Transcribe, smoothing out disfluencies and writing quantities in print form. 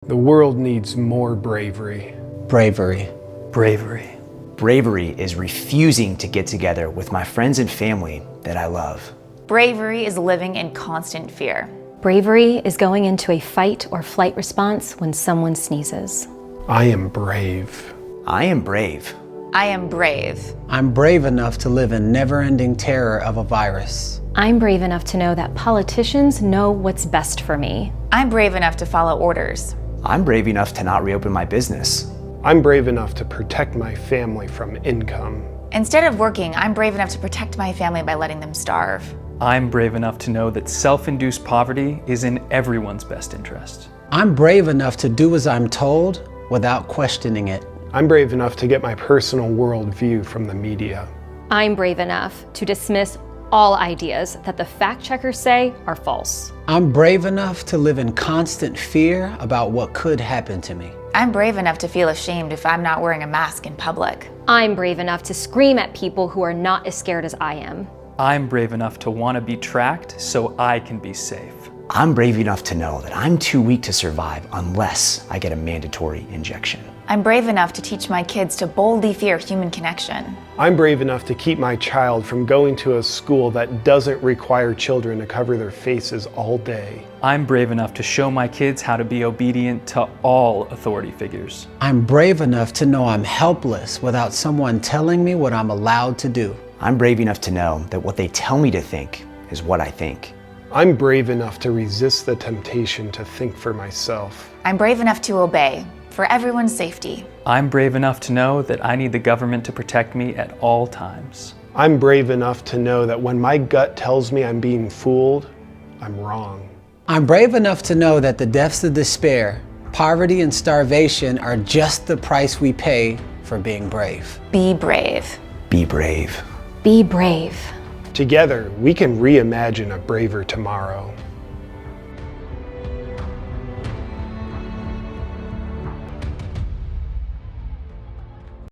The world needs more bravery. Bravery. Bravery. Bravery is refusing to get together with my friends and family that I love. Bravery is living in constant fear. Bravery is going into a fight or flight response when someone sneezes. I am brave. I am brave. I am brave. I'm brave enough to live in never-ending terror of a virus. I'm brave enough to know that politicians know what's best for me. I'm brave enough to follow orders. I'm brave enough to not reopen my business. I'm brave enough to protect my family from income. Instead of working, I'm brave enough to protect my family by letting them starve. I'm brave enough to know that self-induced poverty is in everyone's best interest. I'm brave enough to do as I'm told without questioning it. I'm brave enough to get my personal worldview from the media. I'm brave enough to dismiss all ideas that the fact checkers say are false. I'm brave enough to live in constant fear about what could happen to me. I'm brave enough to feel ashamed if I'm not wearing a mask in public. I'm brave enough to scream at people who are not as scared as I am. I'm brave enough to want to be tracked so I can be safe. I'm brave enough to know that I'm too weak to survive unless I get a mandatory injection. I'm brave enough to teach my kids to boldly fear human connection. I'm brave enough to keep my child from going to a school that doesn't require children to cover their faces all day. I'm brave enough to show my kids how to be obedient to all authority figures. I'm brave enough to know I'm helpless without someone telling me what I'm allowed to do. I'm brave enough to know that what they tell me to think is what I think. I'm brave enough to resist the temptation to think for myself. I'm brave enough to obey for everyone's safety. I'm brave enough to know that I need the government to protect me at all times. I'm brave enough to know that when my gut tells me I'm being fooled, I'm wrong. I'm brave enough to know that the depths of despair, poverty, and starvation are just the price we pay for being brave. Be brave. Be brave. Be brave. Together, we can reimagine a braver tomorrow.